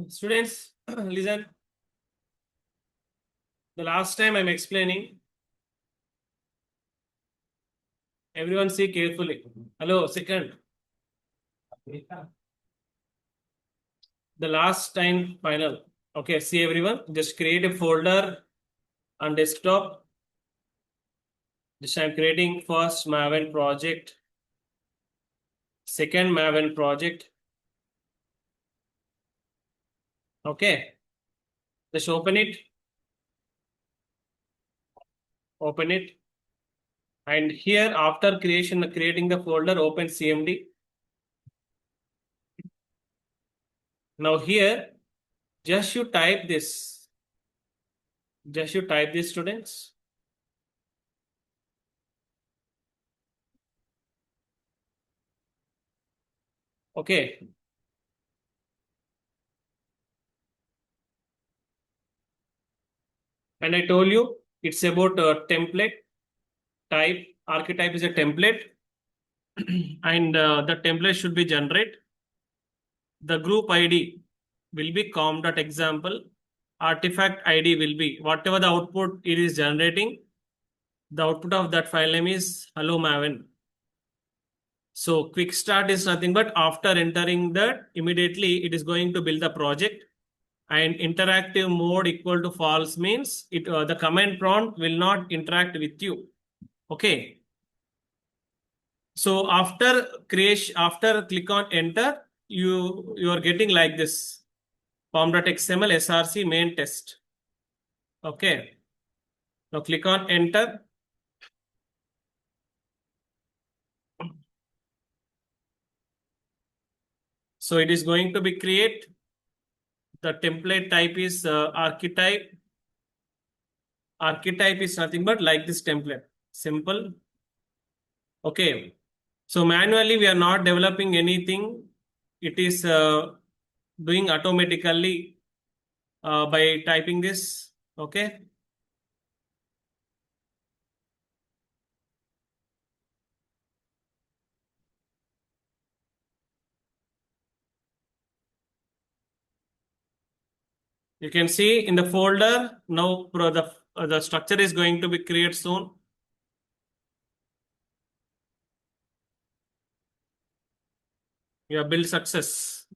Students, listen. The last time I'm explaining, everyone see carefully. Hello, second. The last time final. Okay, see everyone. Just create a folder on desktop. Just I'm creating first Maven project, second Maven project. Okay, just open it. Open it. And here after creating the folder, open CMD. Now here, just you type this. Just you type this, students. Okay. And I told you it's about a template type. Archetype is a template, and the template should be generate. The group ID will be com.example. Artifact ID will be whatever the output it is generating. The output of that file name is hello Maven. So quick start is nothing but after entering that, immediately it is going to build the project. And interactive mode equal to false means the command prompt will not interact with you. Okay. So after creation, after click on enter, you are getting like this pom.xml src main test. Okay. Now click on enter. So it is going to be create. The template type is archetype. Archetype is nothing but like this template. Simple. Okay. So manually we are not developing anything. It is doing automatically by typing this. Okay. You can see in the folder now the structure is going to be created soon. You have built success.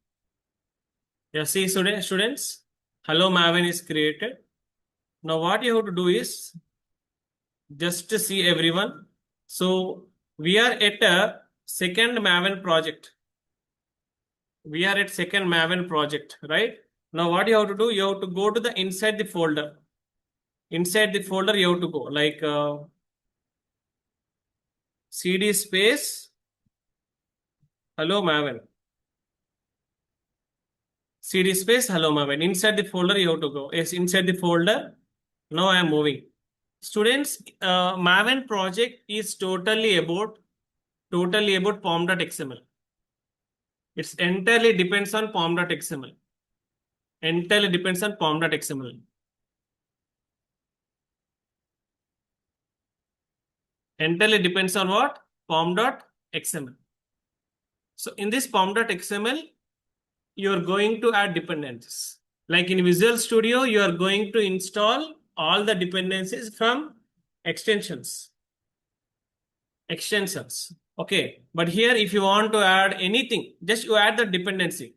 Yeah, see students, hello Maven is created. Now what you have to do is just to see everyone. So we are at a second Maven project. We are at second Maven project, right? Now what you have to do, you have to go to the inside the folder. Inside the folder you have to go like cd space hello Maven. cd space hello Maven. Inside the folder you have to go. Yes, inside the folder. Now I am moving. Students, Maven project is totally about pom.xml. It's entirely depends on pom.xml. Entirely depends on pom.xml. Entirely depends on what? Pom.xml. So in this pom.xml, you are going to add dependencies. Like in Visual Studio, you are going to install all the dependencies from extensions. Okay. But here, if you want to add anything, just you add the dependency.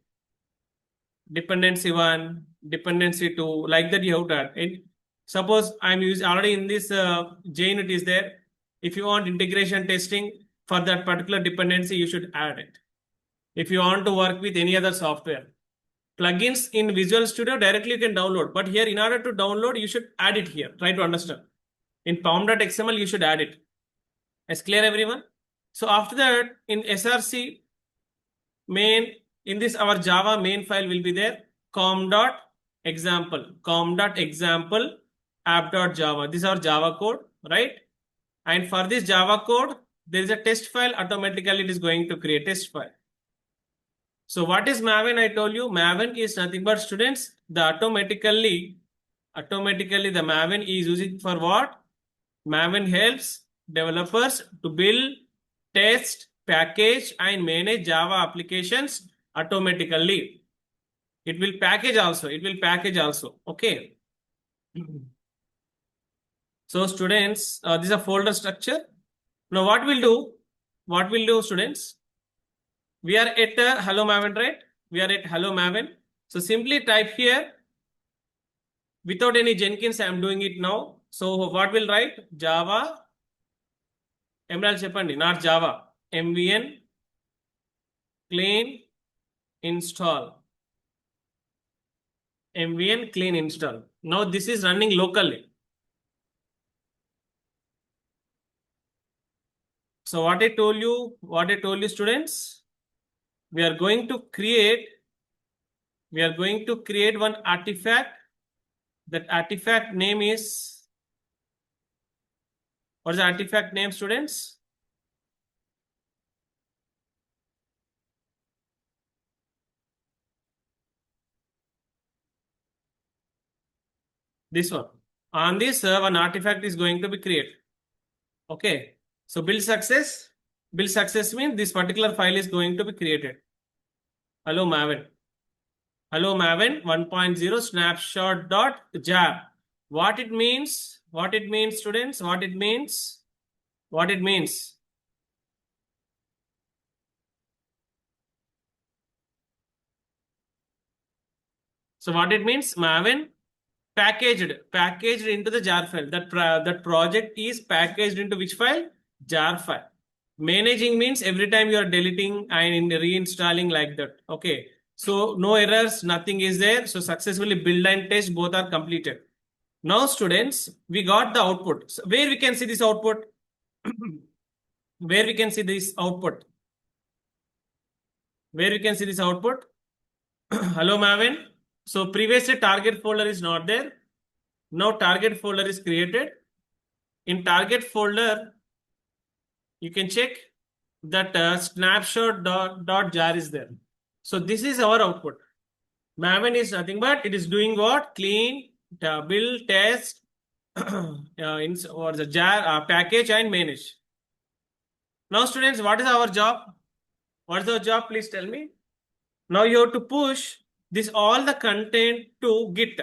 Dependency 1, dependency 2, like that you have to add. Suppose I'm using already in this JUnit is there. If you want integration testing for that particular dependency, you should add it. If you want to work with any other software, plugins in Visual Studio directly you can download. But here, in order to download, you should add it here. Try to understand. In pom.xml, you should add it. Is clear, everyone? So after that, in src main, in this our Java main file will be there. com.example app.java. This is our Java code, right? And for this Java code, there is a test file. Automatically, it is going to create test file. So what is Maven? I told you Maven is nothing but students. The automatically the Maven is using for what? Maven helps developers to build, test, package, and manage Java applications automatically. It will package also. It will package also. Okay. So students, this is a folder structure. Now what we'll do? What we'll do, students? We are at Hello Maven, right? We are at Hello Maven. So simply type here without any Jenkins. I am doing it now. So what will write? Java. Emerald Chepandi, not Java. MVN clean install. MVN clean install. Now this is running locally. So what I told you, students, we are going to create one artifact. That artifact name is, what is the artifact name, students? This one. On this, one artifact is going to be created. Okay. So build success. Build success means this particular file is going to be created. Hello Maven. Hello Maven 1.0 snapshot.jar. What it means? What it means, students? What it means? What it means? So what it means? Maven packaged into the jar file. That project is packaged into which file? Jar file. Managing means every time you are deleting and reinstalling like that. Okay. So no errors, nothing is there. So successfully build and test both are completed. Now students, we got the output. So where we can see this output? Where we can see this output? Where we can see this output? Hello Maven. So previously target folder is not there. Now target folder is created. In target folder, you can check that snapshot.jar is there. So this is our output. Maven is nothing but it is doing what? Clean, build, test, or the jar package and manage. Now students, what is our job? What is our job? Please tell me. Now you have to push this all the content to Git.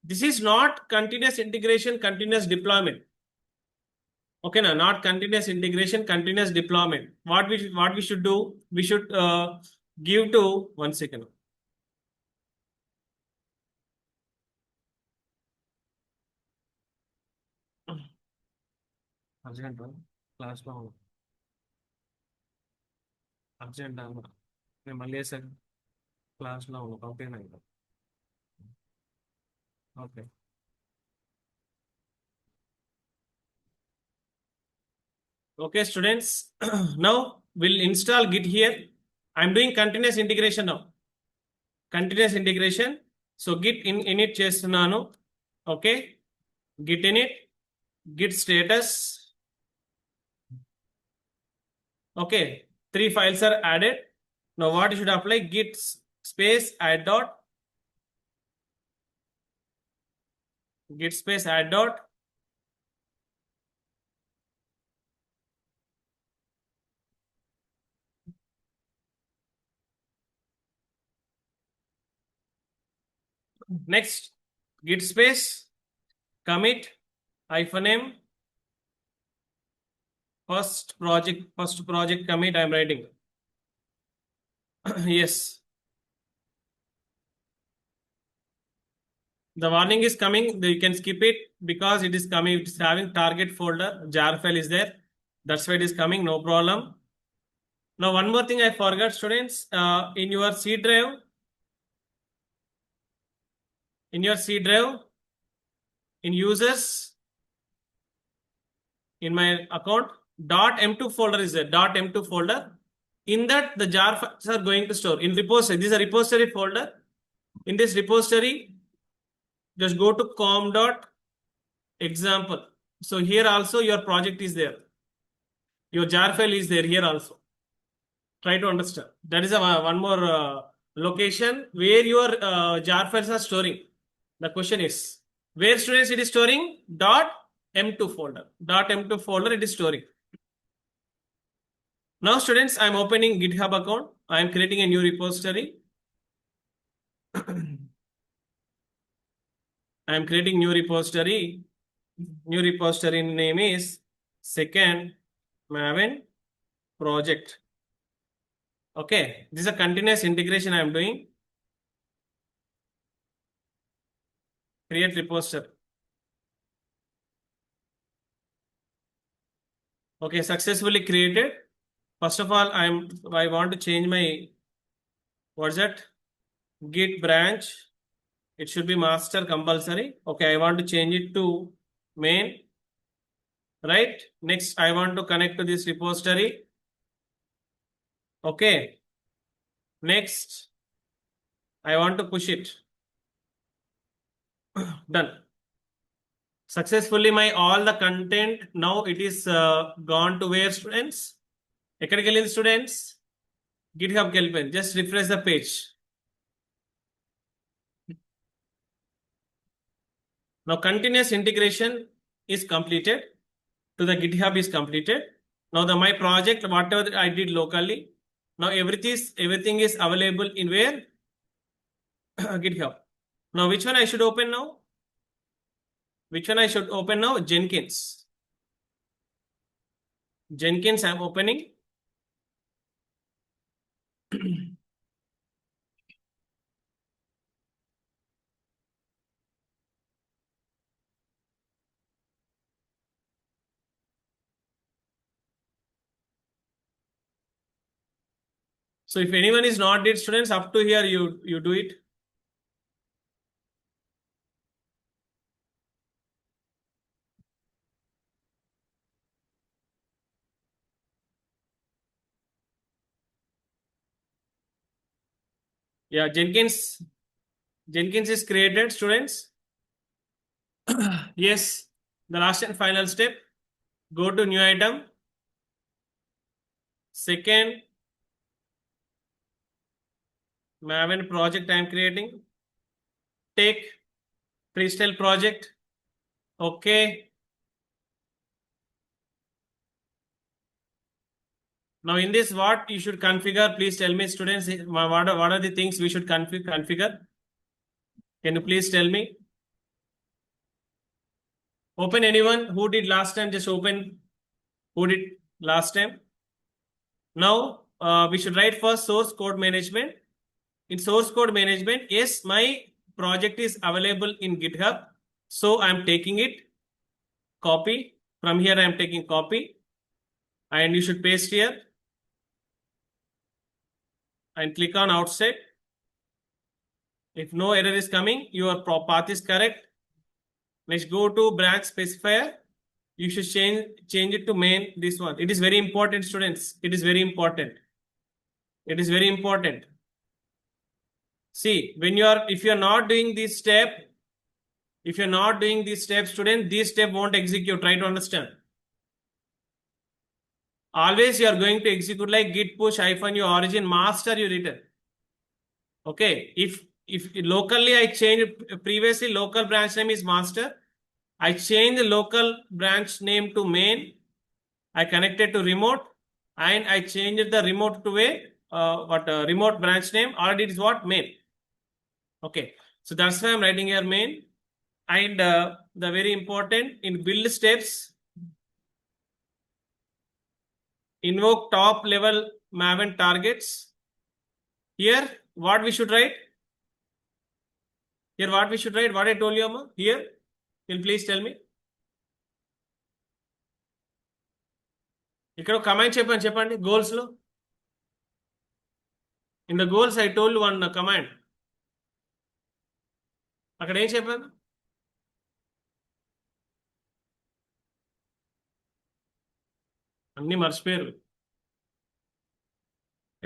This is not continuous integration, continuous deployment. Okay, now not continuous integration, continuous deployment. What we should do? We should give to 1 second. Urgent class లో urgent అన్న నేను మళ్ళీ వేసాను క్లాస్లో ఉన్నా పంపినా ఇంకా okay Okay, students. Now we'll install Git here. I'm doing continuous integration now. Continuous integration. So Git init చేస్తున్నాను. Okay. Git init. Git status. Okay. 3 files are added. Now what you should apply? Git space add dot. Git space add dot. Next, git space commit -m first project commit I am writing. Yes, the warning is coming. You can skip it because it is coming. It is having target folder. Jar file is there. That's why it is coming. No problem. Now one more thing I forgot, students. In your C drive, in users, in my account, .m2 folder is there. .m2 folder. In that, the jar files are going to store. In repository, this is a repository folder. In this repository, just go to com.example. So here also your project is there. Your jar file is there here also. Try to understand. That is one more location where your jar files are storing. The question is, where students it is storing? .m2 folder. .m2 folder it is storing. Now students, I am opening GitHub account. I am creating a new repository. I am creating new repository. New repository name is second Maven project. Okay, this is a continuous integration I am doing. Create repository. Okay, successfully created. First of all, I want to change my, what's that? Git branch. It should be master compulsory. Okay, I want to change it to main. Right. Next, I want to connect to this repository. Okay. Next, I want to push it. Done. Successfully, my all the content now it is gone to where, students? ఎక్కడికి వెళ్ళింది students? GitHub కి వెళ్ళిపోయింది. Just refresh the page. Now continuous integration is completed. To the GitHub is completed. Now my project, whatever I did locally, now everything is available in where? GitHub. Now which one I should open now? Which one I should open now? Jenkins. Jenkins I am opening. So if anyone is not did, students, up to here you do it. Yeah, Jenkins is created, students. Yes, the last and final step. Go to new item. Second Maven project I am creating. Take freestyle project. Okay. Now in this, what you should configure? Please tell me, students. What are the things we should configure? Can you please tell me? Open anyone who did last time. Just open who did last time. Now we should write first source code management. In source code management, yes, my project is available in GitHub. So I am taking it, copy. From here I am taking copy. And you should paste here. And click on outside. If no error is coming, your path is correct. Let's go to branch specifier. You should change it to main, this one. It is very important, students. It is very important. It is very important. See, if you are not doing this step, student, this step won't execute. Try to understand. Always you are going to execute like git push hyphen your origin master you return. Okay. If locally I change, previously local branch name is master. I change the local branch name to main. I connected to remote and I changed the remote to a remote branch name. Already it is what? Main. Okay. So that's why I'm writing here main. And the very important in build steps, invoke top level Maven targets. Here, what we should write? Here, what we should write? What I told you, Amma? Here, will please tell me. ఇక్కడ command చెప్పండి goals లో. In the goals I told one command. అక్కడ ఏం చెప్పాను? అన్ని మర్చిపోయారు.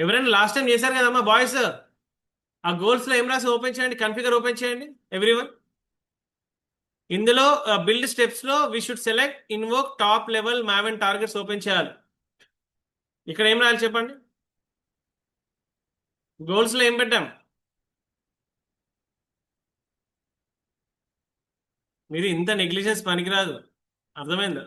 ఎవరైనా last time చేశారు కదమ్మా బాయ్స్. ఆ గోల్స్ లో ఏం రాసి ఓపెన్ చేయండి, కన్ఫిగర్ ఓపెన్ చేయండి ఎవ్రీవన్. ఇందులో బిల్డ్ స్టెప్స్ లో we should select invoke top level Maven targets open చేయాలి. ఇక్కడ ఏం రాయాలి చెప్పండి? గోల్స్ లో ఏం పెట్టాం? మీరు ఇంత నెగ్లిజెన్స్ పనికిరాదు, అర్థమైందా?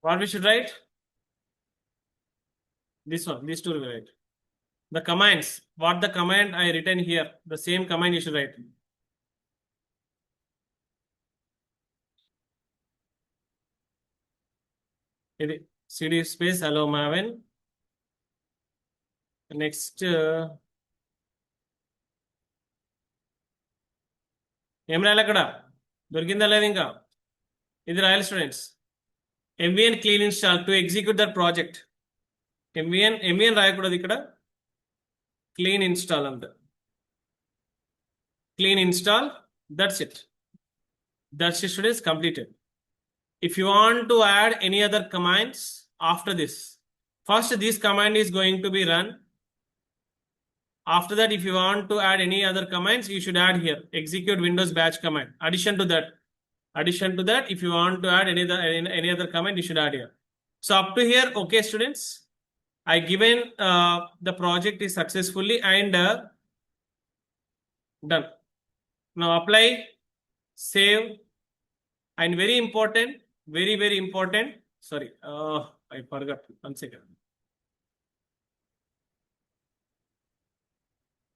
What we should write? This one, these two we write. The commands, what the command I written here, the same command you should write. cd space hello Maven. Next, ఏం రాయాలి అక్కడ దొరికిందా లేదు ఇంకా ఇది రాయాలి students mvn clean install to execute that project mvn రాయకూడదు ఇక్కడ clean install అంత clean install, that's it students completed. If you want to add any other commands after this, first this command is going to be run. After that, if you want to add any other commands, you should add here execute windows batch command. Addition to that, if you want to add any other command, you should add here. So up to here, okay students, I given the project is successfully and done. Now apply, save, and very important, very important, sorry, I forgot, 1 second.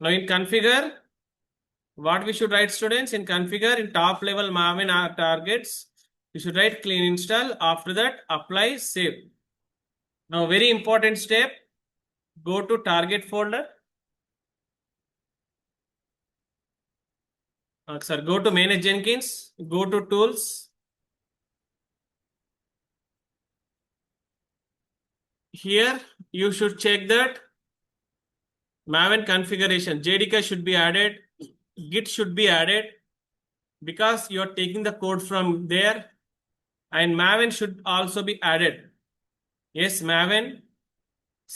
Now in configure, what we should write students? In configure, in top level Maven targets, you should write clean install. After that, apply, save. Now very important step, go to target folder. Go to manage Jenkins, go to tools. Here you should check that Maven configuration, JDK should be added, Git should be added because you are taking the code from there, and Maven should also be added. Yes, Maven.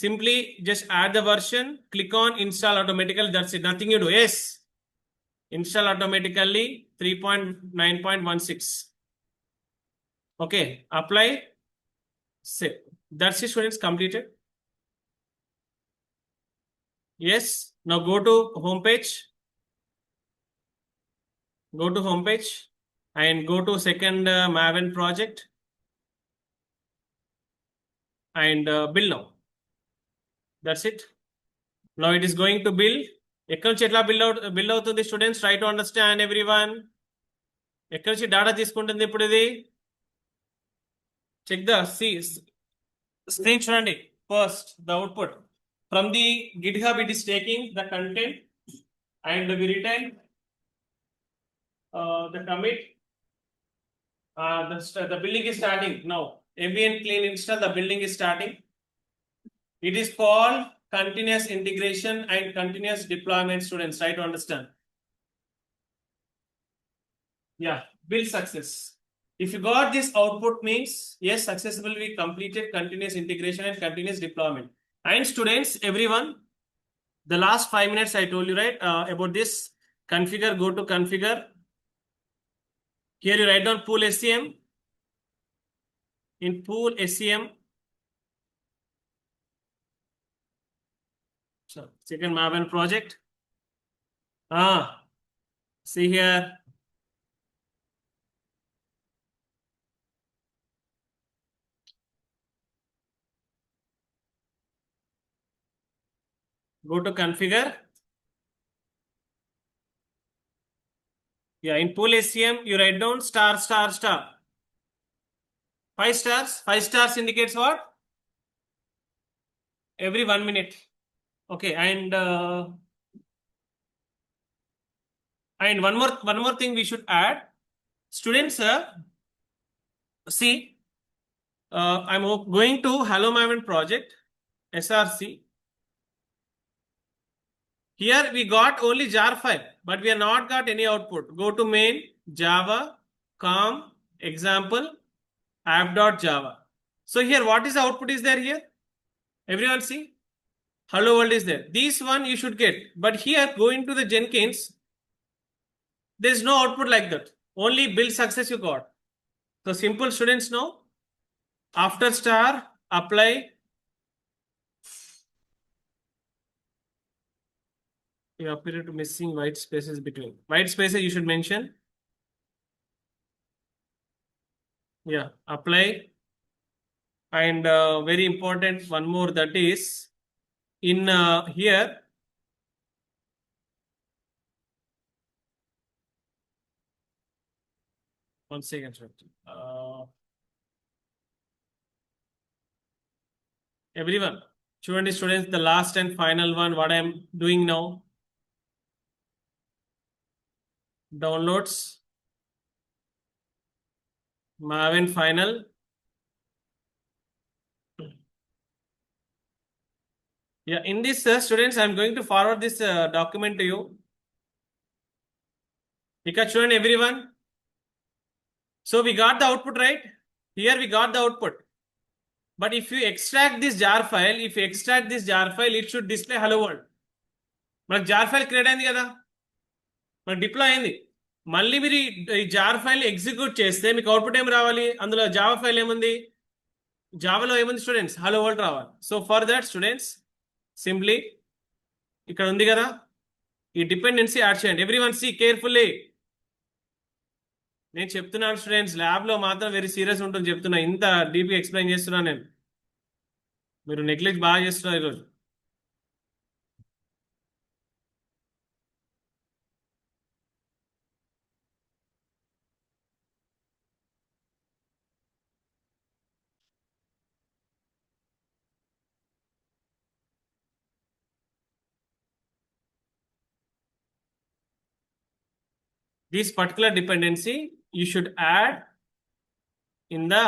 Simply just add the version, click on install automatically, that's it, nothing you do. Yes, install automatically 3.9.16. Okay, apply, save. That's it students, completed. Yes, now go to home page. Go to home page and go to second Maven project and build now. That's it. Now it is going to build. ఎక్కడి నుంచి ఎట్లా build అవుతుంది students, try to understand everyone. ఎక్కడి నుంచి data తీసుకుంటుంది ఇప్పుడు ఇది? Check the screen చూడండి. First the output from the GitHub, it is taking the content and we return the commit. The building is starting now. mvn clean install, the building is starting. It is called continuous integration and continuous deployment students, try to understand. Yeah, build success. If you got this output means yes, successfully completed continuous integration and continuous deployment. And students, everyone, the last 5 minutes I told you right about this configure. Go to configure. Here you write down pool SCM. In pool SCM, so second Maven project. See here. Go to configure. Yeah, in pool SCM, you write down star. 5 stars. 5 stars indicates what? Every 1 minute. Okay, and one more thing we should add, students. See, I'm going to Hello Maven project src. Here we got only jar file, but we have not got any output. Go to main java com example app.java. So here what is the output is there here? Everyone see? Hello world is there. This one you should get. But here going to the Jenkins, there is no output like that. Only build success you got. So simple students know. After star, apply. You appear to missing white spaces between. White spaces you should mention. Yeah, apply. And very important one more, that is in here. One second, sir. Everyone, students, the last and final one, what I am doing now, downloads, Maven final. Yeah, in this, students, I am going to forward this document to you. Because student, everyone. So we got the output, right? Here we got the output. But if you extract this jar file, it should display hello world. మనకు jar file create అయింది కదా, మనకు deploy అయింది. మళ్ళీ మీరు ఈ jar file execute చేస్తే మీకు అవుట్పుట్ ఏం రావాలి? అందులో జావా ఫైల్ ఏముంది? జావాలో ఏముంది స్టూడెంట్స్? హలో వరల్డ్ రావాలి. So for that students simply ఇక్కడ ఉంది కదా, ఈ డిపెండెన్సీ యాడ్ చేయండి. Every one see carefully. నేను చెప్తున్నాను స్టూడెంట్స్, ల్యాబ్లో మాత్రం వెరీ సీరియస్ ఉంటుంది చెప్తున్నా. ఇంత డీప్గా ఎక్స్ప్లెయిన్ చేస్తున్నాను నేను, మీరు నెగ్లెక్ట్ బాగా చేస్తున్నారు ఈరోజు. This particular dependency you should add in the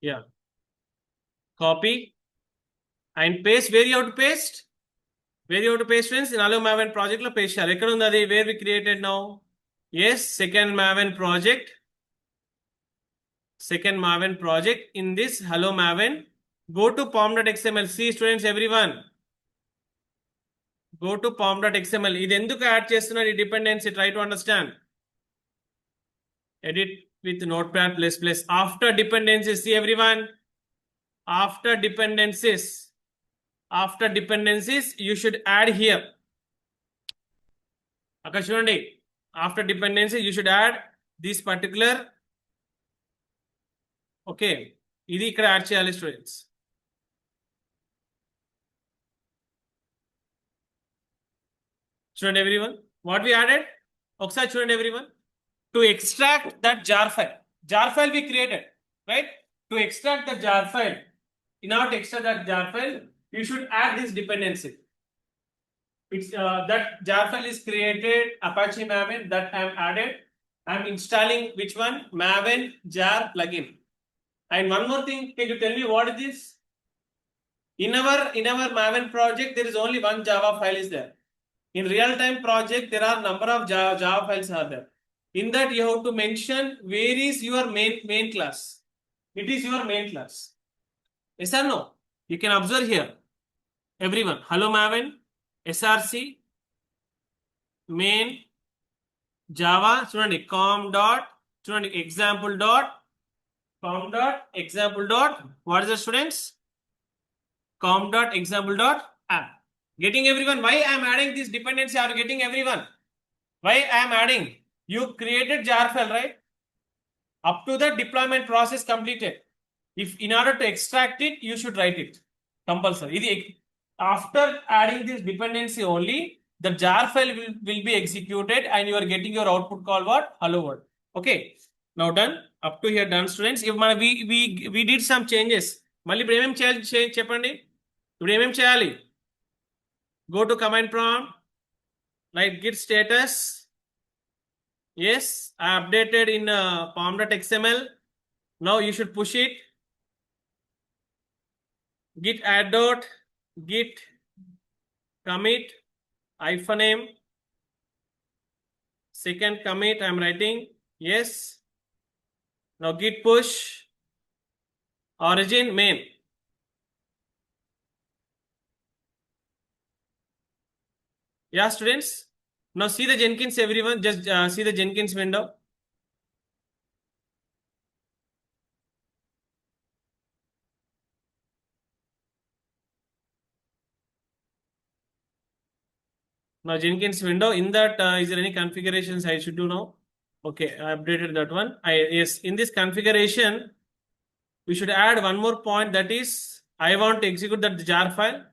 yeah, copy and paste. Where you have to paste? Where you have to paste, friends? In Hello Maven project lo paste cheyali. Ekkada undi adi? Where we created now? Yes, second Maven project. In this Hello Maven, go to pom.xml. See students, everyone, go to pom.xml. ఇది ఎందుకు add చేస్తున్నారు ఈ dependency? Try to understand. Edit with notepad ++. After dependencies, see everyone, after dependencies you should add here. అక్కడ చూడండి, after dependencies you should add this particular. Okay, ఇది ఇక్కడ add చేయాలి students. చూడండి everyone, what we added ఒకసారి చూడండి everyone. To extract that jar file we created, right? To extract the jar file, in order to extract that jar file, you should add this dependency. It's that jar file is created Apache Maven, that I am added. I am installing which one? Maven jar plugin. And one more thing, can you tell me what is this? In our Maven project, there is only one Java file is there. In real-time project, there are number of Java files are there. In that, you have to mention where is your main class. It is your main class. Yes or no? You can observe here. Everyone, Hello Maven, src, main, Java, చూడండి com dot, చూడండి example dot, com dot, example dot, what is the students? Com dot, example dot, app. Getting everyone? Why I am adding this dependency? Are you getting everyone? Why I am adding? You created jar file, right? Up to the deployment process completed. If in order to extract it, you should write it compulsory. After adding this dependency only, the jar file will be executed and you are getting your output called what? Hello world. Okay. Now done. Up to here done, students. If we did some changes. మళ్ళీ ఇప్పుడు ఏమేమి చేయాలి చెప్పండి. ఇప్పుడు ఏమేమి చేయాలి? Go to command prompt, write git status. Yes, I updated in pom.xml. Now you should push it. Git add dot, git commit -m. Second commit I am writing. Yes. Now git push origin main. Yeah, students. Now see the Jenkins, everyone. Just see the Jenkins window. Now Jenkins window. In that, is there any configurations I should do now? Okay, I updated that one. Yes, in this configuration, we should add one more point, that is, I want to execute that jar file.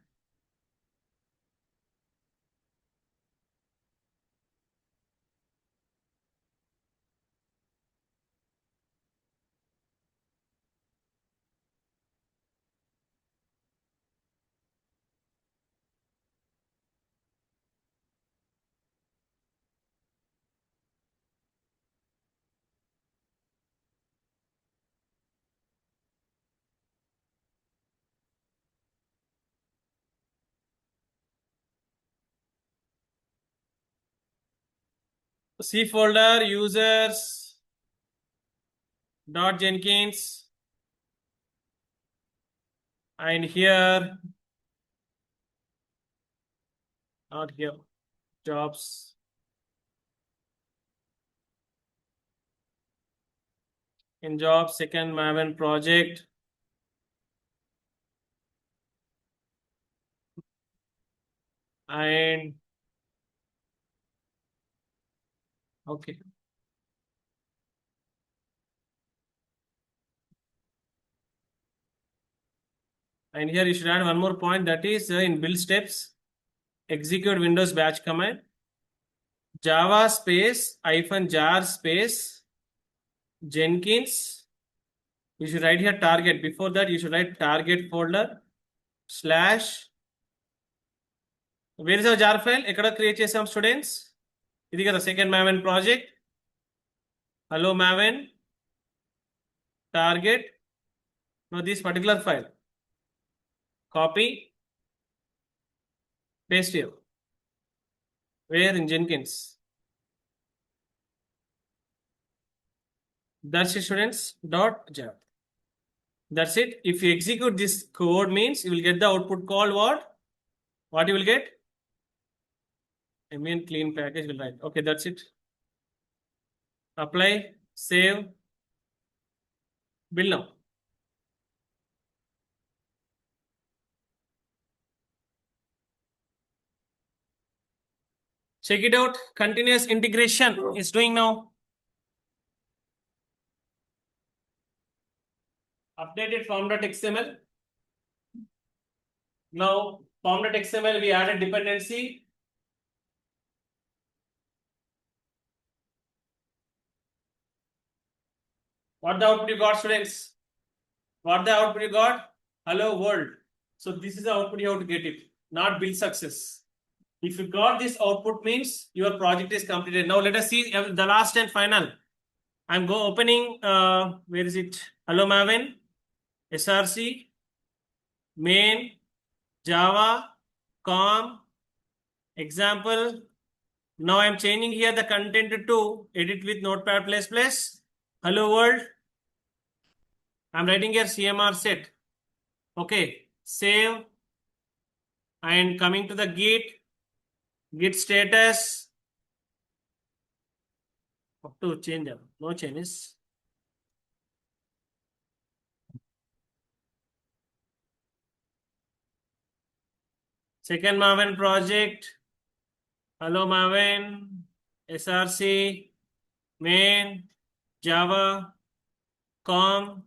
C folder users dot Jenkins, and here, not here, jobs. In jobs, second Maven project, and okay. And here you should add one more point, that is in build steps, execute Windows batch command, Java space -jar space Jenkins. You should write here target. Before that, you should write target folder slash. Where is our jar file? Ekkada create chesam students. Idi kada second Maven project. Hello Maven. Target. Now this particular file. Copy. Paste here. Where? In Jenkins. That's it, students. .jar. That's it. If you execute this code, means you will get the output called what? What you will get? I mean clean package will write. Okay, that's it. Apply, save, build now. Check it out. Continuous integration is doing now. Updated form.xml. Now form.xml we added dependency. What the output you got, students? What the output you got? Hello world. So this is the output you have to get it, not build success. If you got this output, means your project is completed. Now let us see the last and final. I'm opening, where is it? Hello Maven, src, main, Java, com, example. Now I'm changing here the content to edit with notepad++. Hello world. I'm writing here CMR set. Okay, save, and coming to the git status. Up to change them. No changes. Second Maven project. Hello Maven, src, main, Java, com,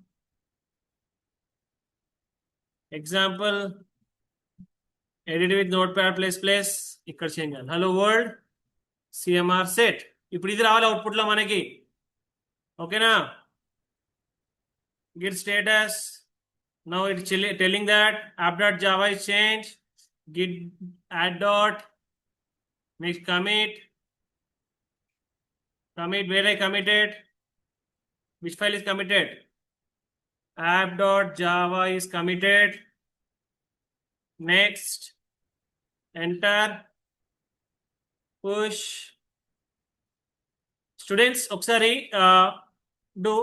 example, edit with notepad++. ఇక్కడ change చేయాలి. Hello world CMR set. ఇప్పుడు ఇది రావాలి output లో మనకి. ఓకేనా? git status. Now it's telling that app.java is changed. Git add dot. Next commit. Commit where I committed. Which file is committed? App.java is committed. Next. Enter. Push. Students, oksari do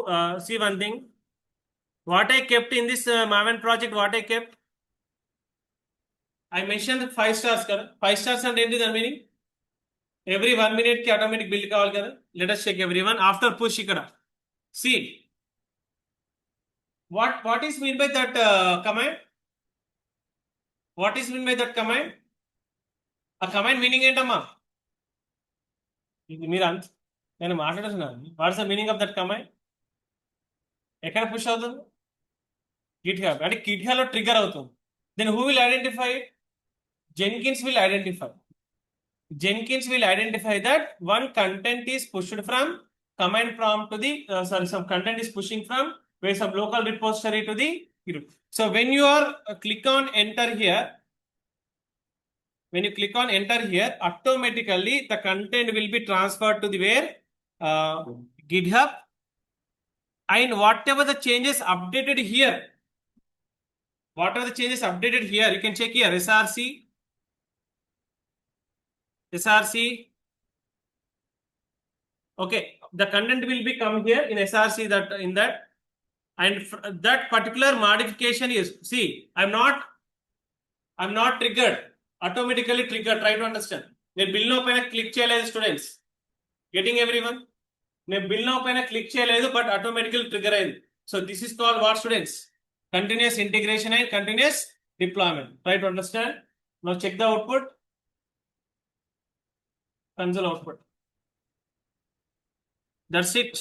see one thing. What I kept in this Maven project, what I kept? I mentioned 5 stars. 5 stars and ఏంటి దాని meaning? Every 1 minute ki automatic build కావాలి కదా. Let us check everyone. After push ikkada. See. What is mean by that command? What is mean by that command? A command meaning ఏంటమ్మా? మీరు నేను మాట్లాడుతున్నాను. What's the meaning of that command? ఎక్కడ push అవుతుంది? GitHub. అంటే GitHub లో trigger అవుతుంది. Then who will identify it? Jenkins will identify. Jenkins will identify that one content is pushed from command prompt to the some content is pushing from where some local repository to the group. So when you are click on enter here, when you click on enter here, automatically the content will be transferred to the where GitHub, and whatever the changes updated here, you can check here src. Okay, the content will be come here in src, that in that, and that particular modification is, see, I'm not triggered, automatically triggered. Try to understand. నేను build now పైన click చేయలేదు students. Getting everyone? నేను build now పైన click చేయలేదు, but automatically trigger అయింది. So this is called what students? Continuous integration and continuous deployment. Try to understand. Now check the output, console output. That's it.